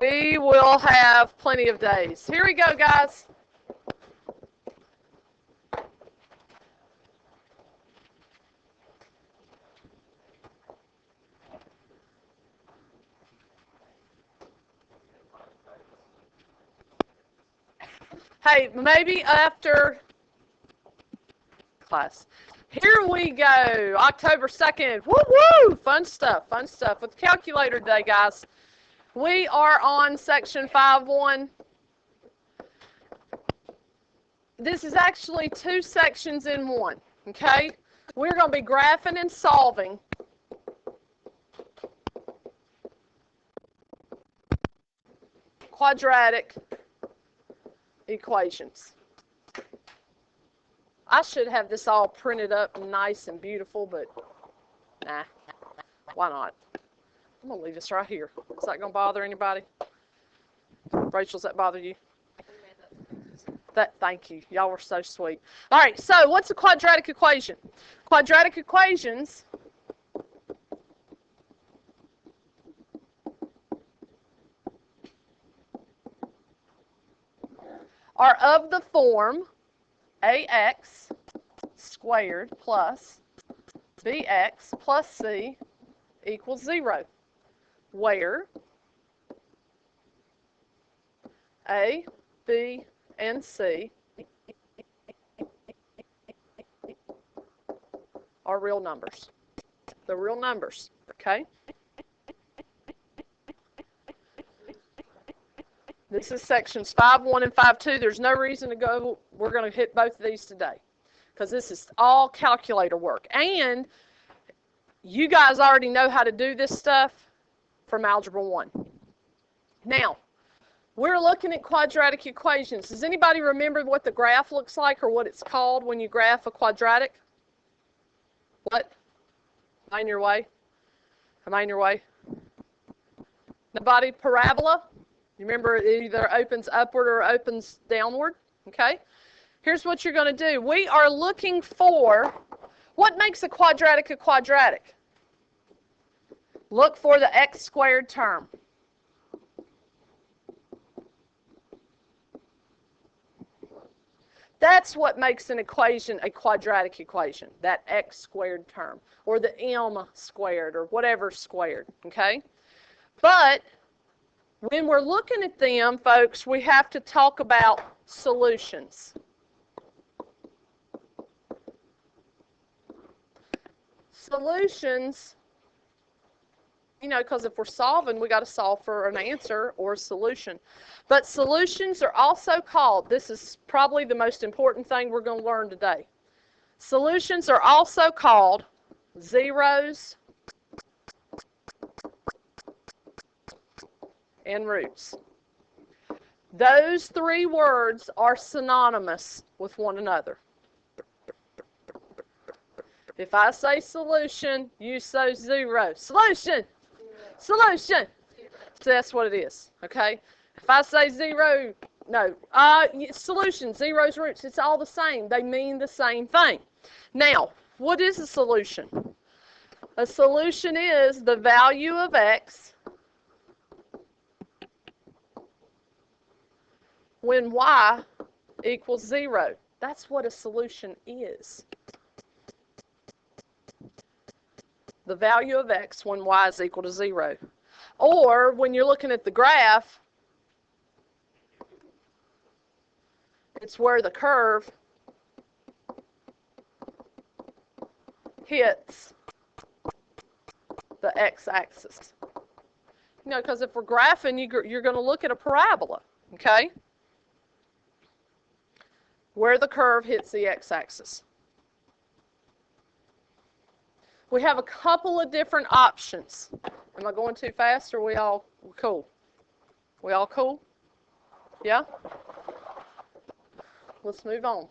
We will have plenty of days. Here we go, guys. Hey, maybe after class. Here we go. October 2nd. Woo-woo! Fun stuff, fun stuff. With calculator day, guys. We are on section 5.1. This is actually two sections in one, okay? We're going to be graphing and solving quadratic equations. I should have this all printed up nice and beautiful, but nah, why not? I'm going to leave this right here. Is that going to bother anybody? Rachel, does that bother you? Thank you. Y'all were so sweet. All right, so what's a quadratic equation? Quadratic equations are of the form ax squared plus bx plus c equals 0, where a, b, and c are real numbers. They're real numbers, okay? This is sections 5.1 and 5.2. There's no reason to go. We're going to hit both of these today because this is all calculator work. And you guys already know how to do this stuff from Algebra 1. Now, we're looking at quadratic equations. Does anybody remember what the graph looks like or what it's called when you graph a quadratic? What? Am I in your way? Am I in your way? Nobody? Parabola? You remember it either opens upward or opens downward? Okay? Here's what you're going to do. We are looking for what makes a quadratic a quadratic. Look for the x squared term. That's what makes an equation a quadratic equation, that x squared term, or the m squared, or whatever squared, okay? But when we're looking at them, folks, we have to talk about solutions. Solutions, you know, because if we're solving, we got to solve for an answer or a solution. But solutions are also called, this is probably the most important thing we're going to learn today. Solutions are also called zeros and roots. Those three words are synonymous with one another. If I say solution, you say zero. Solution! Solution! So that's what it is, okay? If I say zero, no. Solution, zeros, roots, it's all the same. They mean the same thing. Now, what is a solution? A solution is the value of x when y equals 0. That's what a solution is. The value of x when y is equal to 0. Or when you're looking at the graph, it's where the curve hits the x-axis. You know, because if we're graphing, you're going to look at a parabola, okay? Where the curve hits the x-axis. We have a couple of different options. Am I going too fast or are we all cool? We all cool? Yeah? Let's move on.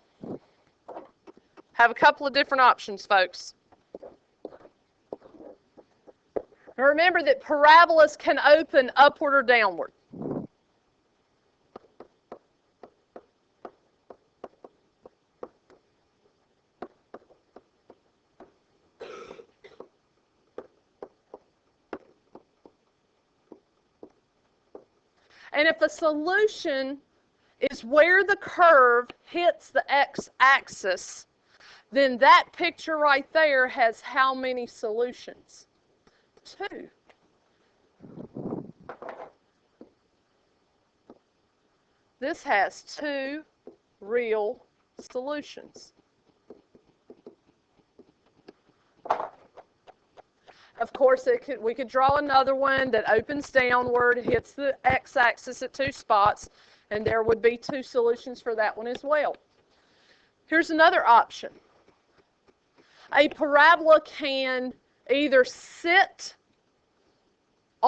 Have a couple of different options, folks. And remember that parabolas can open upward or downward. And if a solution is where the curve hits the x-axis, then that picture right there has how many solutions? 2. This has 2 real solutions. Of course, we could draw another one that opens downward, hits the x-axis at 2 spots, and there would be 2 solutions for that one as well. Here's another option. A parabola can either sit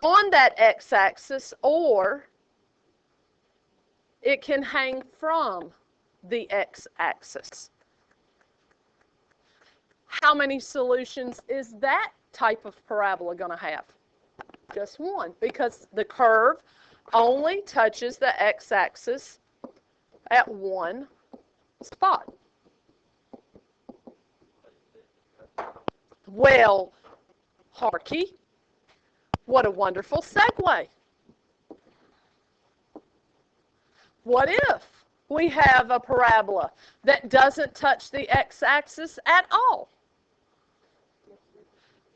on that x-axis or it can hang from the x-axis. How many solutions is that type of parabola going to have? Just one, because the curve only touches the x-axis at one spot. Well, Harkey, what a wonderful segue. What if we have a parabola that doesn't touch the x-axis at all?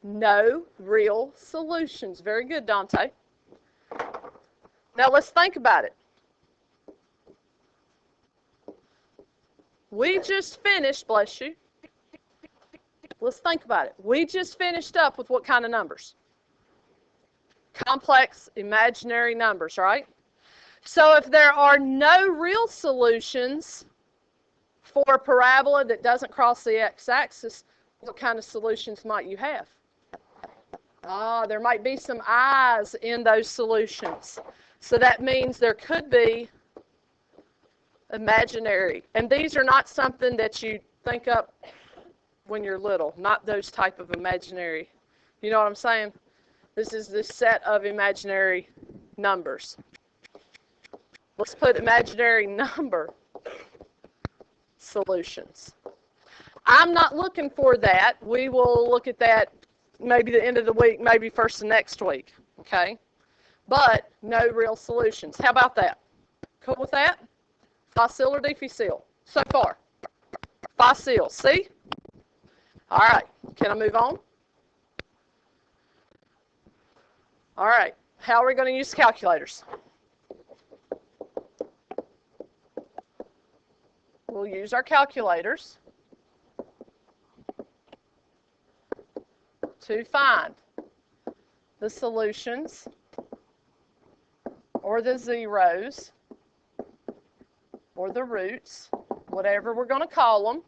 No real solutions. Very good, Dante. Now let's think about it. We just finished, bless you. Let's think about it. We just finished up with what kind of numbers? Complex imaginary numbers, right? So if there are no real solutions for a parabola that doesn't cross the x-axis, what kind of solutions might you have? There might be some i's in those solutions. So that means there could be imaginary. And these are not something that you think up when you're little, not those type of imaginary. You know what I'm saying? This is the set of imaginary numbers. Let's put imaginary number solutions. I'm not looking for that. We will look at that maybe the end of the week, maybe first of next week, okay? But no real solutions. How about that? Cool with that? Facile or difficile? So far. Facile, see? All right, can I move on? All right, how are we going to use calculators? We'll use our calculators to find the solutions or the zeros or the roots, whatever we're going to call them.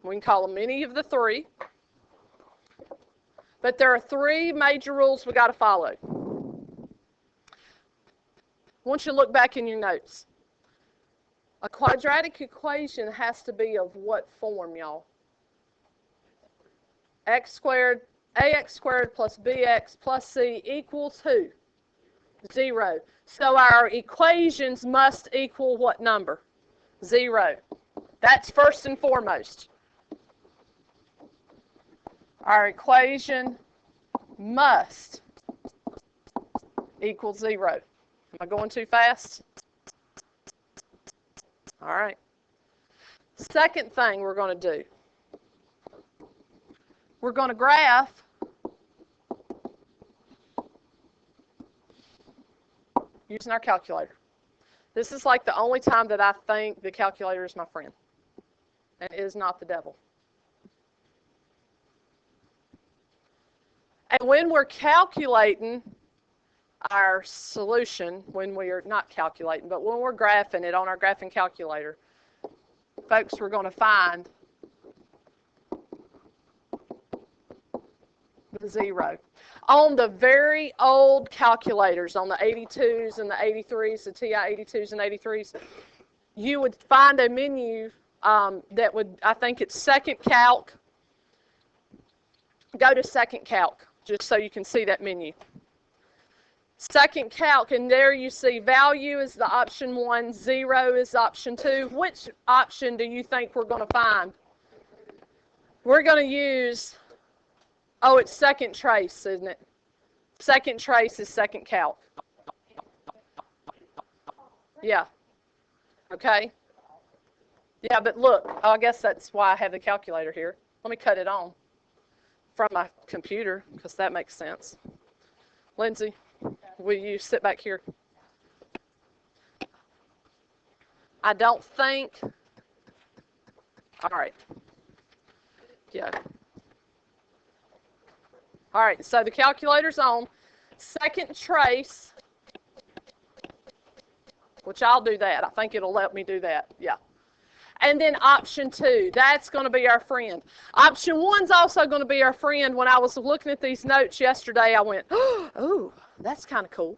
We can call them any of the 3. But there are 3 major rules we got to follow. I want you to look back in your notes. A quadratic equation has to be of what form, y'all? X squared, ax squared plus bx plus c equals who? 0. So our equations must equal what number? 0. That's first and foremost. Our equation must equal 0. Am I going too fast? All right. Second thing we're going to do. We're going to graph using our calculator. This is like the only time that I think the calculator is my friend and is not the devil. And when we're calculating our solution, when we are not calculating, but when we're graphing it on our graphing calculator, folks, we're going to find the 0. On the very old calculators, on the 82s and the 83s, the TI 82s and 83s, you would find a menu that would, I think it's second calc. Go to second calc, just so you can see that menu. Second calc, and there you see value is the option 1, 0 is option 2. Which option do you think we're going to find? We're going to use, it's second trace, isn't it? Second trace is second calc. Yeah. Okay. Yeah, but look, I guess that's why I have the calculator here. Let me cut it on from my computer because that makes sense. Lindsay, will you sit back here? I don't think. All right. Yeah. All right, so the calculator's on. Second trace, which I'll do that. I think it'll let me do that. Yeah. And then option 2, that's going to be our friend. Option 1's also going to be our friend. When I was looking at these notes yesterday, I went, oh, that's kind of cool.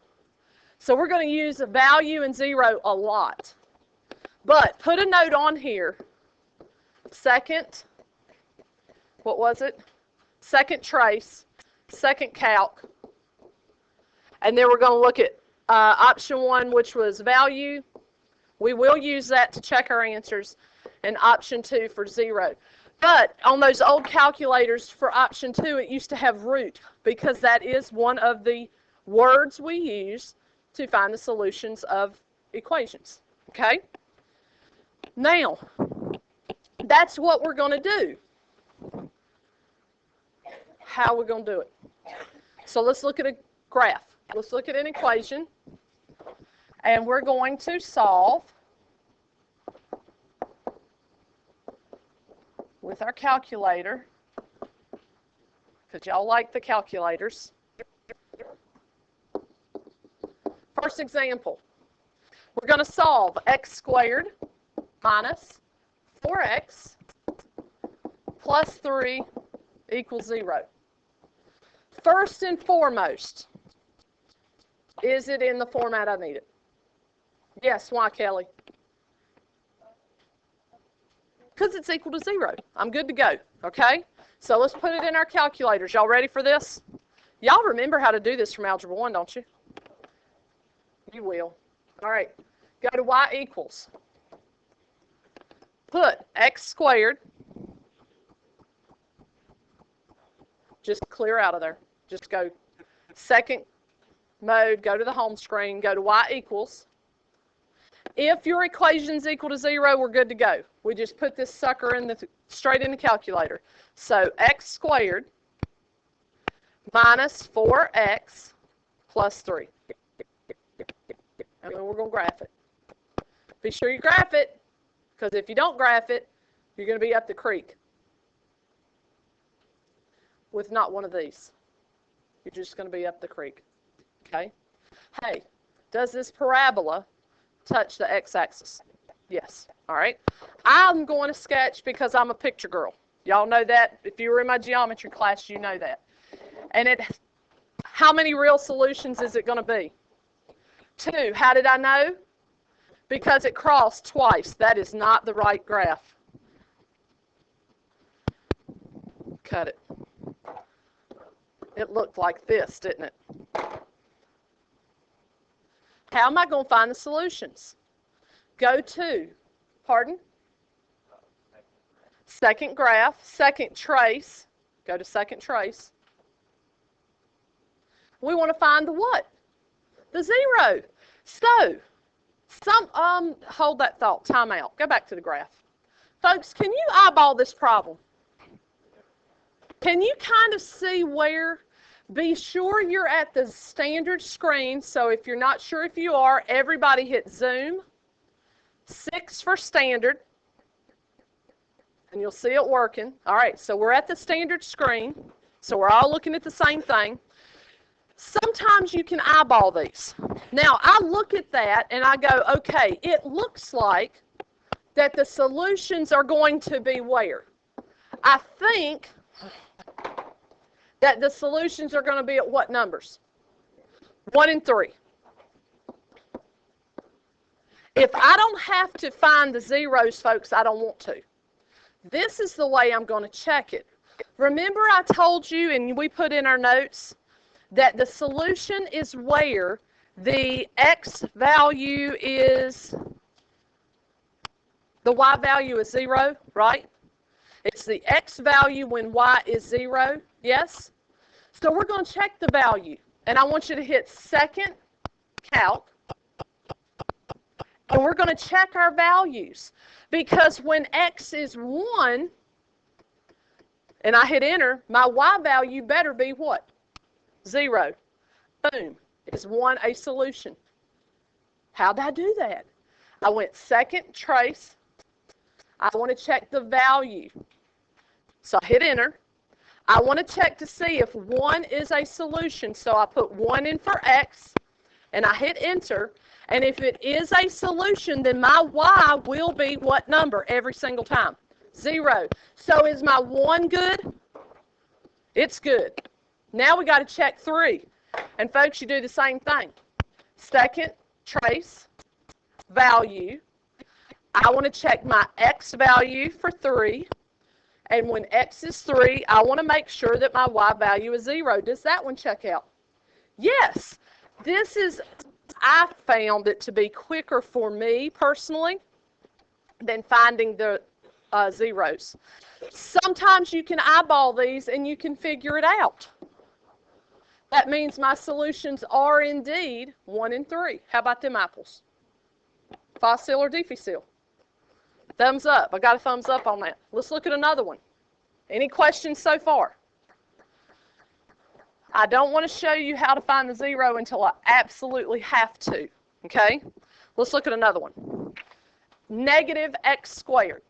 So we're going to use a value and 0 a lot. But put a note on here. Second, what was it? Second trace, second calc. And then we're going to look at option 1, which was value. We will use that to check our answers. And option 2 for 0. But on those old calculators for option 2, it used to have root because that is one of the words we use to find the solutions of equations. Okay? Now, that's what we're going to do. How are we going to do it? So let's look at a graph. Let's look at an equation. And we're going to solve with our calculator, because y'all like the calculators. First example, we're going to solve x squared minus 4x plus 3 equals 0. First and foremost, is it in the format I need it? Yes, why, Kelly? Because it's equal to 0. I'm good to go, okay? So let's put it in our calculators. Y'all ready for this? Y'all remember how to do this from Algebra 1, don't you? You will. All right, go to y equals. Put x squared. Just clear out of there. Just go second mode, go to the home screen, go to y equals. If your equation's equal to 0, we're good to go. We just put this sucker straight in the calculator. So x squared minus 4x plus 3. And then we're going to graph it. Be sure you graph it, because if you don't graph it, you're going to be up the creek with not one of these. You're just going to be up the creek. Okay? Hey, does this parabola touch the x-axis? Yes. All right. I'm going to sketch because I'm a picture girl. Y'all know that. If you were in my geometry class, you know that. And how many real solutions is it going to be? 2. How did I know? Because it crossed twice. That is not the right graph. Cut it. It looked like this, didn't it? How am I going to find the solutions? Go to, pardon? Second graph, second trace. Go to second trace. We want to find the what? The 0. So, hold that thought. Time out. Go back to the graph. Folks, can you eyeball this problem? Can you kind of see where? Be sure you're at the standard screen. So if you're not sure if you are, everybody hit zoom. 6 for standard. And you'll see it working. All right, so we're at the standard screen. So we're all looking at the same thing. Sometimes you can eyeball these. Now, I look at that and I go, okay, it looks like that the solutions are going to be where? I think that the solutions are going to be at what numbers? 1 and 3. If I don't have to find the zeros, folks, I don't want to. This is the way I'm going to check it. Remember I told you, and we put in our notes, that the solution is where the x value is, the y value is 0, right? It's the x value when y is 0, yes? So we're going to check the value. And I want you to hit second calc. we're going to check our values, because when x is 1 and I hit enter, my y value better be what? 0. Boom. Is 1 a solution? How'd I do that? I went second trace. I want to check the value. So I hit enter. I want to check to see if 1 is a solution. So I put 1 in for x, and I hit enter. And if it is a solution, then my y will be what number every single time? 0. So is my 1 good? It's good. Now we got to check 3. And folks, you do the same thing. Second trace, value. I want to check my x value for 3. And when x is 3, I want to make sure that my y value is 0. Does that one check out? Yes. This is, I found it to be quicker for me personally than finding the zeros. Sometimes you can eyeball these and you can figure it out. That means my solutions are indeed 1 and 3. How about them apples? Facile or difficile? Thumbs up. I got a thumbs up on that. Let's look at another one. Any questions so far? I don't want to show you how to find the 0 until I absolutely have to. Okay? Let's look at another one. Negative x squared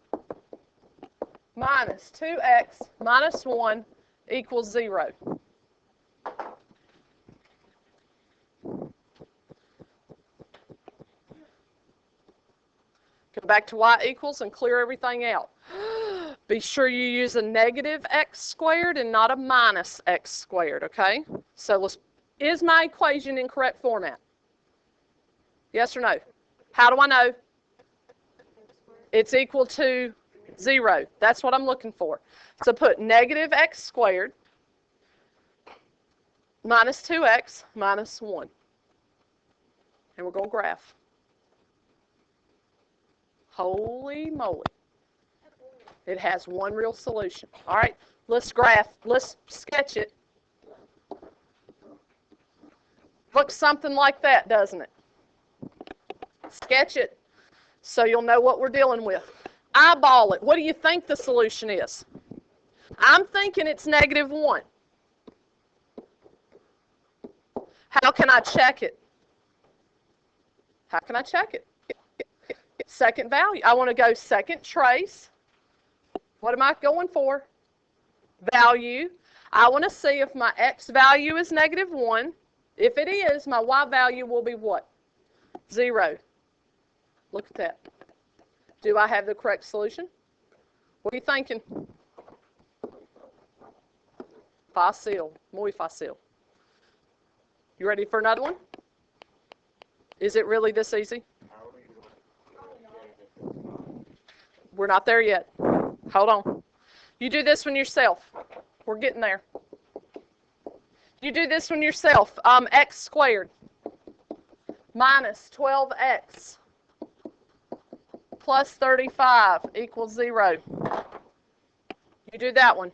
minus 2x minus 1 equals 0. Go back to y equals and clear everything out. Be sure you use a negative x squared and not a minus x squared, okay? So is my equation in correct format? Yes or no? How do I know? It's equal to 0. That's what I'm looking for. So put negative x squared minus 2x minus 1. And we're going to graph. Holy moly. It has one real solution. All right, let's sketch it. Looks something like that, doesn't it? Sketch it so you'll know what we're dealing with. Eyeball it. What do you think the solution is? I'm thinking it's negative 1. How can I check it? How can I check it? Second value. I want to go second trace. What am I going for? Value. I want to see if my x value is negative 1. If it is, my y value will be what? 0. Look at that. Do I have the correct solution? What are you thinking? Fácil. Muy fácil. You ready for another one? Is it really this easy? We're not there yet. Hold on. You do this one yourself. We're getting there. You do this one yourself. X squared minus 12x plus 35 equals 0. You do that one.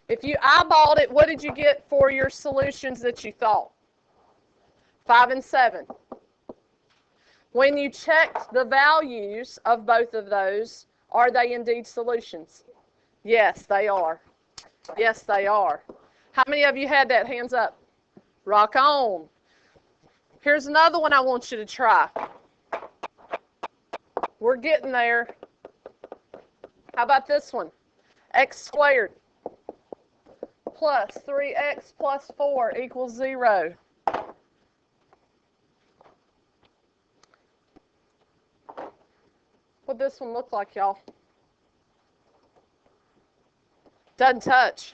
If you eyeballed it, what did you get for your solutions that you thought? 5 and 7. When you checked the values of both of those, are they indeed solutions? Yes, they are. Yes, they are. How many of you had that? Hands up. Rock on. Here's another one I want you to try. We're getting there. How about this one? X squared plus 3x plus 4 equals 0. What'd this one look like, y'all? Doesn't touch.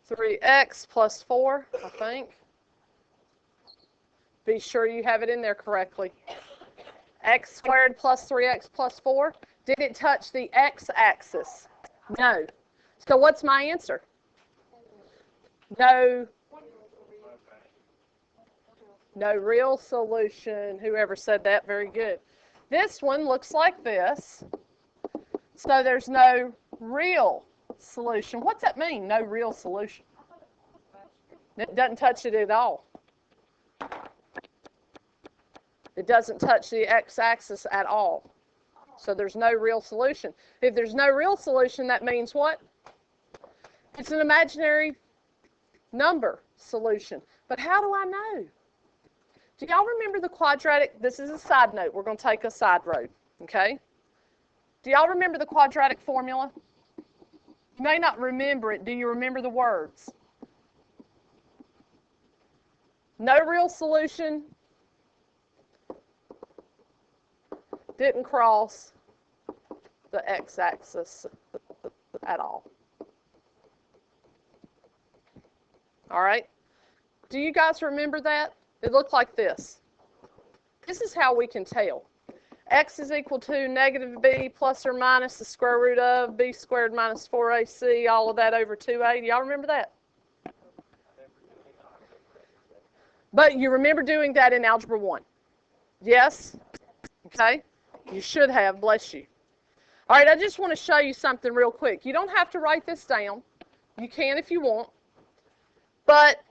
3x plus 4, I think. Be sure you have it in there correctly. X squared plus 3x plus 4. Did it touch the x-axis? No. So what's my answer? No real solution. Whoever said that, very good. This one looks like this. So there's no real solution. What's that mean, no real solution? It doesn't touch it at all. It doesn't touch the x-axis at all. So there's no real solution. If there's no real solution, that means what? It's an imaginary number solution. But how do I know? Do y'all remember the quadratic? This is a side note. We're going to take a side road, okay? Do y'all remember the quadratic formula? You may not remember it. Do you remember the words? No real solution. Didn't cross the x-axis at all. All right? Do you guys remember that? It looked like this. This is how we can tell. X is equal to negative b plus or minus the square root of b squared minus 4ac, all of that over 2a. Do y'all remember that? But you remember doing that in Algebra 1? Yes? Okay? You should have, bless you. All right, I just want to show you something real quick. You don't have to write this down. You can if you want. But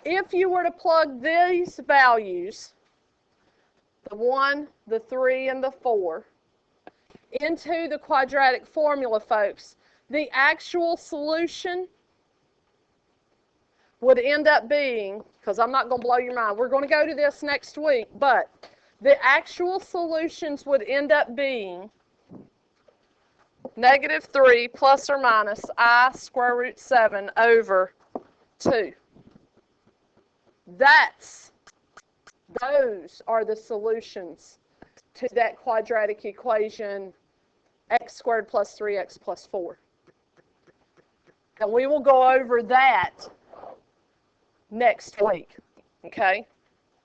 if you were to plug these values, the 1, the 3, and the 4, into the quadratic formula, folks, the actual solution would end up being, because I'm not going to blow your mind, we're going to go to this next week, but the actual solutions would end up being negative 3 plus or minus I square root 7 over 2. Those are the solutions to that quadratic equation, x squared plus 3x plus 4. And we will go over that next week, okay,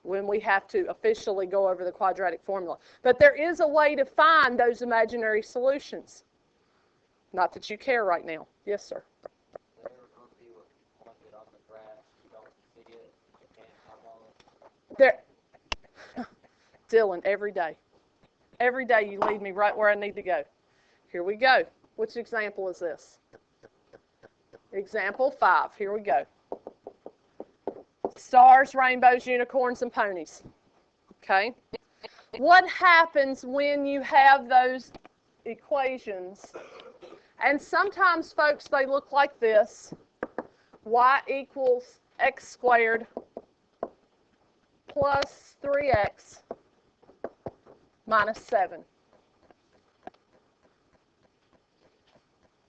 when we have to officially go over the quadratic formula. But there is a way to find those imaginary solutions. Not that you care right now. Yes, sir. There, Dylan, every day. Every day you lead me right where I need to go. Here we go. Which example is this? Example 5. Here we go. Stars, rainbows, unicorns, and ponies. Okay? What happens when you have those equations? And sometimes, folks, they look like this. Y equals x squared plus 3x minus 7.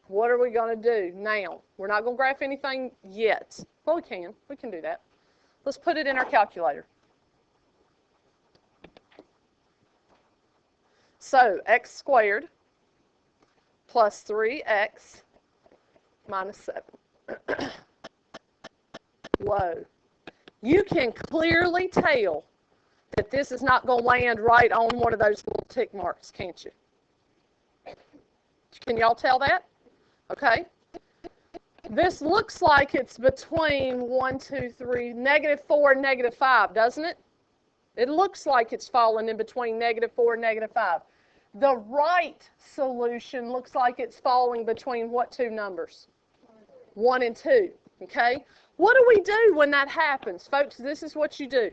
What are we going to do now? We're not going to graph anything yet. Well, we can. We can do that. Let's put it in our calculator. So, x squared plus 3x minus 7. Whoa. You can clearly tell that this is not going to land right on one of those little tick marks, can't you? Can y'all tell that? Okay. This looks like it's between 1, 2, 3, negative 4 and negative 5, doesn't it? It looks like it's falling in between negative 4 and negative 5. The right solution looks like it's falling between what two numbers? 1 and 2, okay? What do we do when that happens? Folks, this is what you do.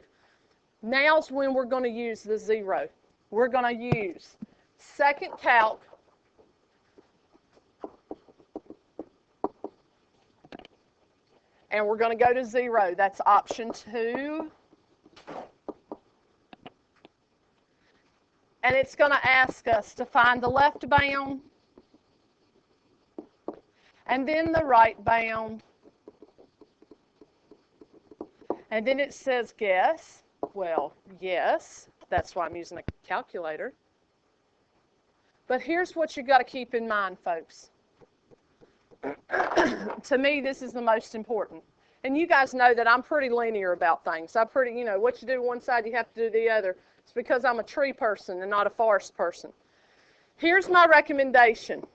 Now's when we're going to use the 0. We're going to use second calc, and we're going to go to 0. That's option 2. And it's going to ask us to find the left bound and then the right bound. And then it says guess. Well, yes, that's why I'm using a calculator. But here's what you've got to keep in mind, folks. To me, this is the most important. And you guys know that I'm pretty linear about things. I'm pretty, what you do one side, you have to do the other. It's because I'm a tree person and not a forest person. Here's my recommendation.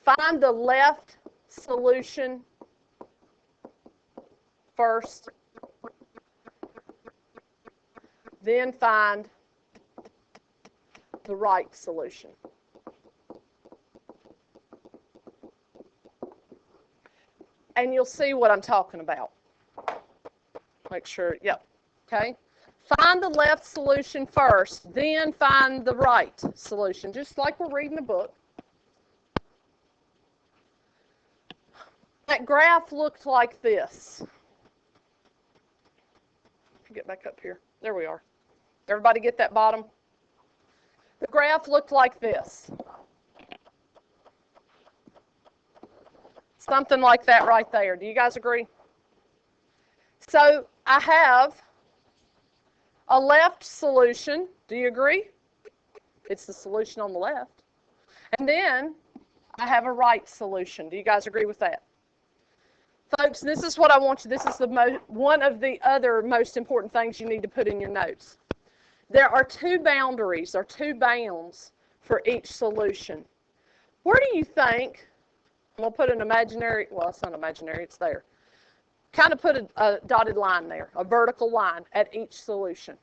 Find the left solution first. Then find the right solution. and you'll see what I'm talking about. Make sure, yep, okay? Find the left solution first, then find the right solution, just like we're reading a book. That graph looked like this. Get back up here. There we are. Everybody get that bottom? The graph looked like this. Something like that right there. Do you guys agree? So I have a left solution. Do you agree? It's the solution on the left. And then I have a right solution. Do you guys agree with that? Folks, this is what I want you, this is one of the other most important things you need to put in your notes. There are two boundaries, or two bounds for each solution. Where do you think, I'm going to put an imaginary, well, it's not imaginary, it's there. Kind of put a dotted line there, a vertical line at each solution.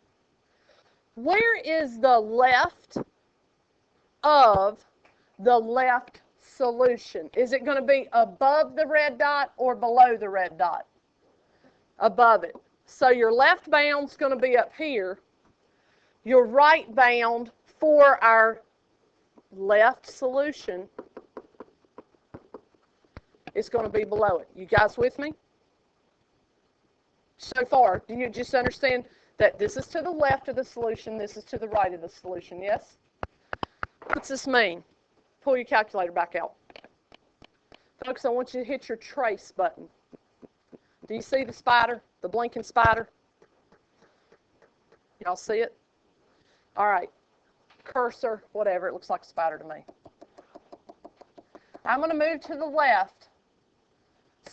Where is the left of the left solution? Is it going to be above the red dot or below the red dot? Above it. So your left bound's going to be up here. Your right bound for our left solution is going to be below it. You guys with me? So far, do you just understand that this is to the left of the solution, this is to the right of the solution, yes? What's this mean? Pull your calculator back out. Folks, I want you to hit your trace button. Do you see the spider, the blinking spider? Y'all see it? All right. Cursor, whatever, it looks like a spider to me. I'm going to move to the left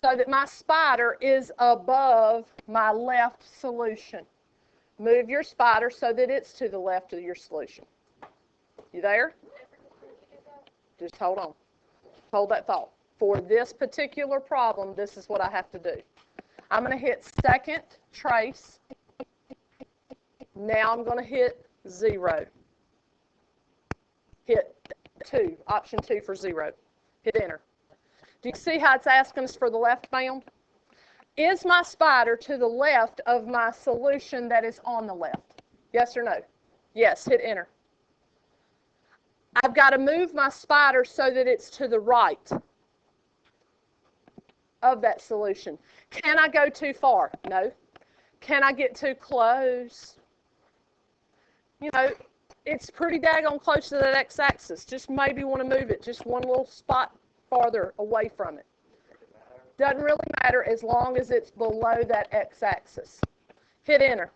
so that my spider is above my left solution. Move your spider so that it's to the left of your solution. You there? Just hold on. Hold that thought. For this particular problem, this is what I have to do. I'm going to hit second trace. Now I'm going to hit 0. Hit 2, option 2 for 0. Hit enter. Do you see how it's asking us for the left bound? Is my spider to the left of my solution that is on the left? Yes or no? Yes, hit enter. I've got to move my spider so that it's to the right of that solution. Can I go too far? No. Can I get too close? You know, it's pretty daggone close to that x-axis. Just maybe want to move it just one little spot farther away from it. Doesn't really matter as long as it's below that x-axis. Hit enter.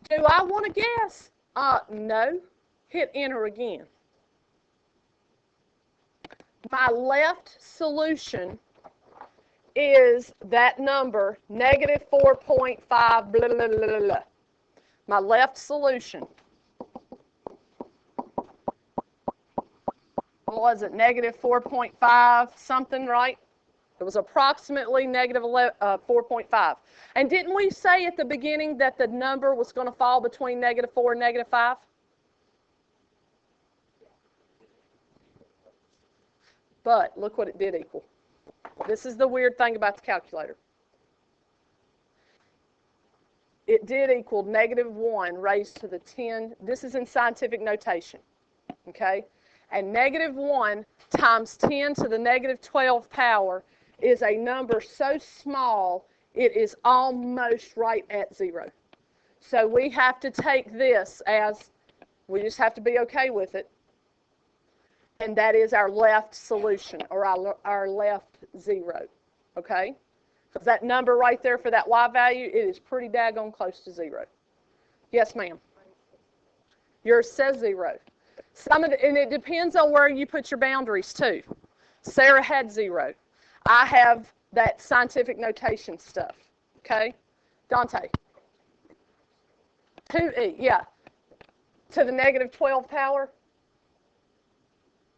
Do I want to guess? No. Hit enter again. My left solution is that number, negative 4.5, blah, blah, blah, blah, blah. My left solution. What was it? Negative 4.5 something, right? It was approximately negative 4.5. And didn't we say at the beginning that the number was going to fall between negative 4 and negative 5? But look what it did equal. This is the weird thing about the calculator. It did equal negative 1 raised to the 10. This is in scientific notation, okay? And negative 1 times 10 to the negative 12 power is a number so small it is almost right at 0. So we have to take this as, we just have to be okay with it, and that is our left solution, or our left 0, okay? Because that number right there for that y value, it is pretty daggone close to 0. Yes, ma'am? Yours says 0. And it depends on where you put your boundaries, too. Sarah had 0. I have that scientific notation stuff, okay? Dante? 2e, yeah. To the negative 12 power?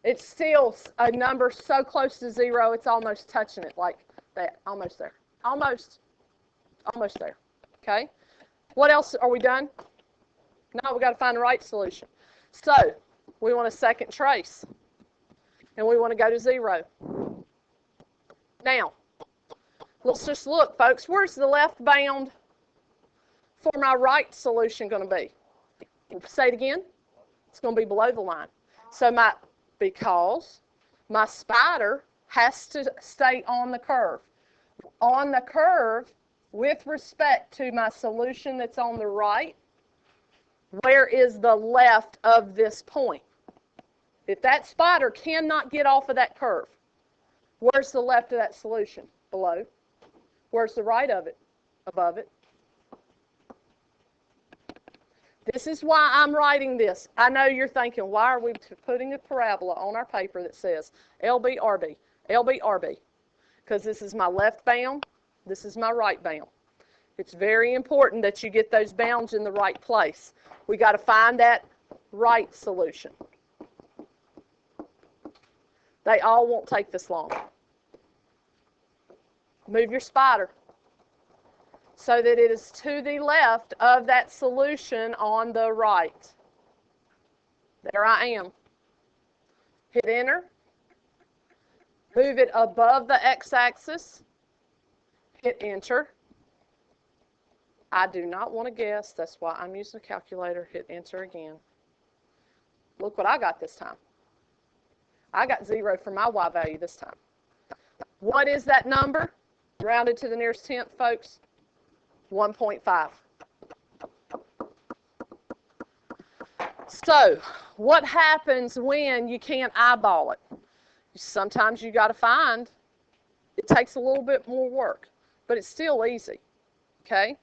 It's still a number so close to 0, it's almost touching it like that. Almost there. Almost there. Okay? What else? Are we done? No, we've got to find the right solution. So, we want a second trace. And we want to go to 0. Now, Let's just look, folks. Where's the left bound for my right solution going to be? Say it again. It's going to be below the line. So because my spider has to stay on the curve. On the curve, with respect to my solution that's on the right, where is the left of this point? If that spider cannot get off of that curve, where's the left of that solution? Below. Where's the right of it? Above it. This is why I'm writing this. I know you're thinking, why are we putting a parabola on our paper that says LB, RB? Because this is my left bound, this is my right bound. It's very important that you get those bounds in the right place. We got to find that right solution. They all won't take this long. Move your spider so that it is to the left of that solution on the right. There I am. Hit enter. Move it above the x-axis. Hit enter. I do not want to guess. That's why I'm using a calculator. Hit enter again. Look what I got this time. I got 0 for my y value this time. What is that number? Rounded to the nearest tenth, folks. 1.5. So, what happens when you can't eyeball it? Sometimes you got to find. It takes a little bit more work, but it's still easy. Okay?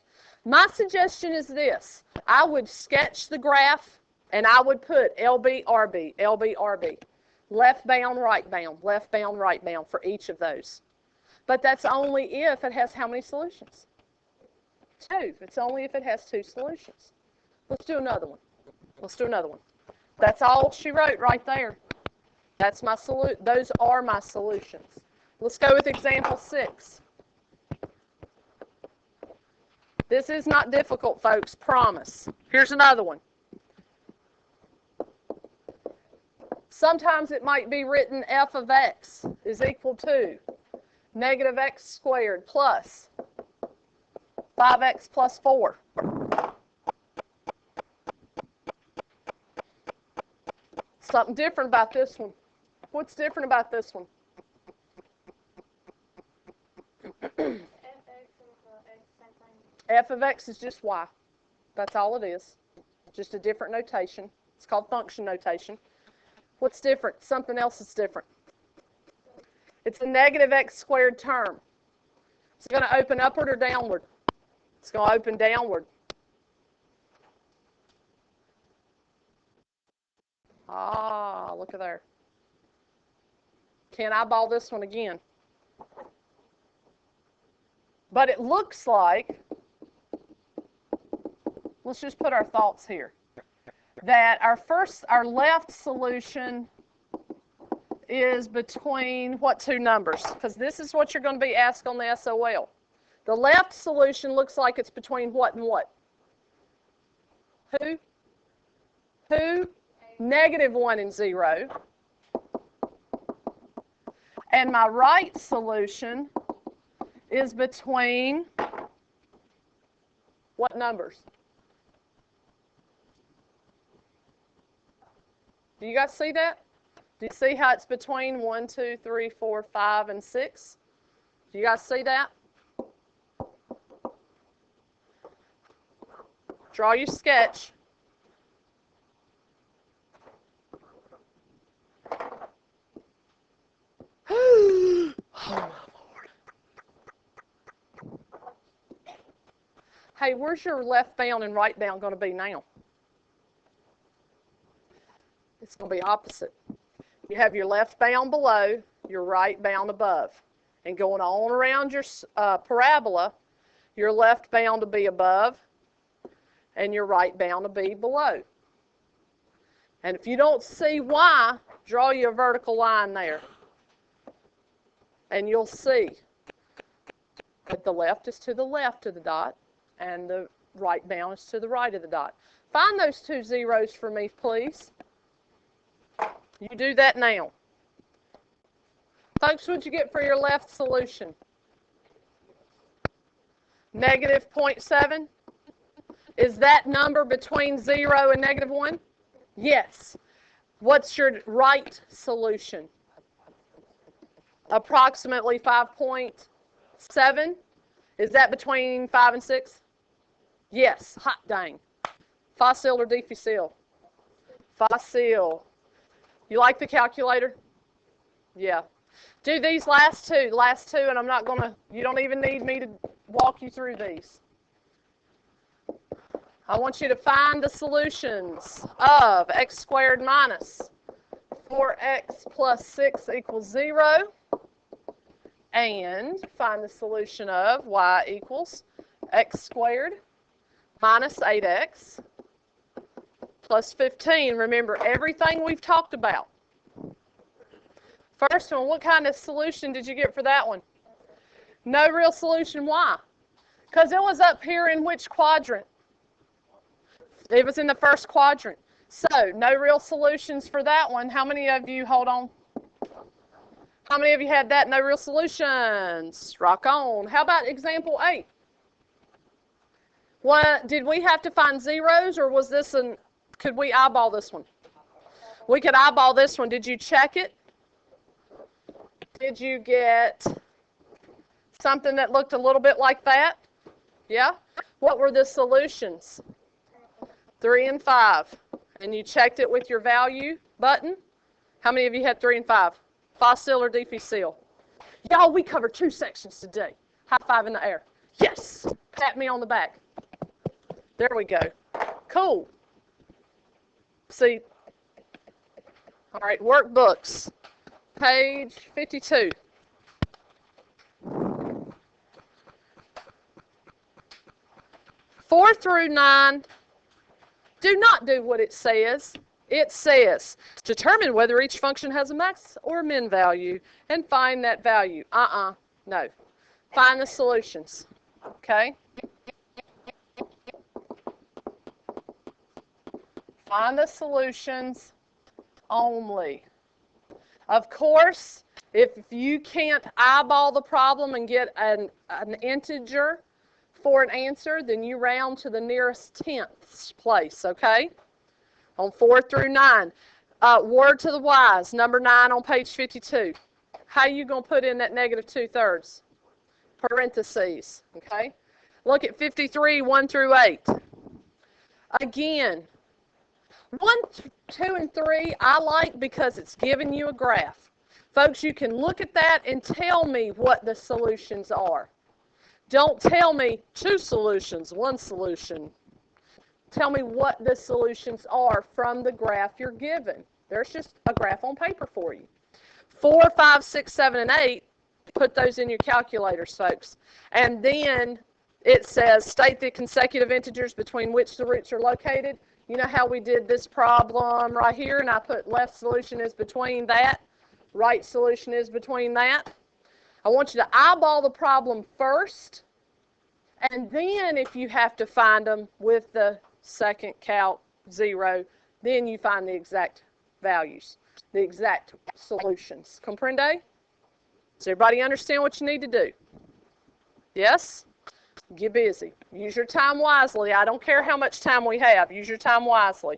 My suggestion is this. I would sketch the graph, and I would put LB, RB, LB, RB. Left bound, right bound, left bound, right bound for each of those. But that's only if it has how many solutions? 2. It's only if it has 2 solutions. Let's do another one. Let's do another one. That's all she wrote right there. That's my those are my solutions. Let's go with example 6. This is not difficult, folks, promise. Here's another one. Sometimes it might be written f of x is equal to negative x squared plus 5x plus 4. Something different about this one. What's different about this one? F of x is just y. That's all it is. Just a different notation. It's called function notation. What's different? Something else is different. It's a negative x squared term. It's going to open upward or downward? It's going to open downward. Ah, look at there. Can't eyeball this one again. But it looks like, let's just put our thoughts here, that our left solution is between what 2 numbers? Because this is what you're going to be asked on the SOL. The left solution looks like it's between what and what? Who? Negative 1 and 0. And my right solution is between what numbers? Do you guys see that? Do you see how it's between 1, 2, 3, 4, 5, and 6? Do you guys see that? Draw your sketch. Oh, my Lord. Hey, where's your left bound and right bound going to be now? It's going to be opposite. You have your left bound below, your right bound above. And going on around your parabola, your left bound to be above and your right bound to be below. And if you don't see why, draw your vertical line there. And you'll see that the left is to the left of the dot and the right bound is to the right of the dot. Find those 2 zeros for me, please. You do that now. Folks, what'd you get for your left solution? Negative 0.7. Is that number between 0 and negative 1? Yes. What's your right solution? Approximately 5.7. Is that between 5 and 6? Yes. Hot dang. Facile or difficile? Facile. You like the calculator? Yeah. Do these last two, and I'm not going to, you don't even need me to walk you through these. I want you to find the solutions of x squared minus 4x plus 6 equals 0, and find the solution of y equals x squared minus 8x plus 15. Remember everything we've talked about. First one, what kind of solution did you get for that one? No real solution. Why? Because it was up here in which quadrant? It was in the first quadrant. So, no real solutions for that one. How many of you, hold on. How many of you had that? No real solutions. Rock on. How about example 8? What, did we have to find zeros, or was this an, could we eyeball this one? We could eyeball this one. Did you check it? Did you get something that looked a little bit like that? Yeah? What were the solutions? 3 and 5. And you checked it with your value button? How many of you had 3 and 5? Facile or difficile? Y'all, we covered 2 sections today. High five in the air. Yes! Pat me on the back. There we go. Cool. See? All right, workbooks. Page 52. Four through 9, do not do what it says. It says, determine whether each function has a max or a min value and find that value. No. Find the solutions. Okay? Find the solutions only. Of course, if you can't eyeball the problem and get an integer for an answer, then you round to the nearest tenth place, okay? On 4 through 9. Word to the wise, number 9 on page 52. How are you going to put in that negative 2/3? Parentheses, okay? Look at 53, 1 through 8. Again, 1, 2, and 3 I like because it's giving you a graph. Folks, you can look at that and tell me what the solutions are. Don't tell me 2 solutions, 1 solution. Tell me what the solutions are from the graph you're given. There's just a graph on paper for you. 4, 5, 6, 7, and 8, put those in your calculators, folks. And then it says state the consecutive integers between which the roots are located. You know how we did this problem right here, and I put left solution is between that, right solution is between that. I want you to eyeball the problem first, and then if you have to find them with the second calc 0, then you find the exact values, the exact solutions. Comprende? Does everybody understand what you need to do? Yes? Get busy. Use your time wisely. I don't care how much time we have. Use your time wisely.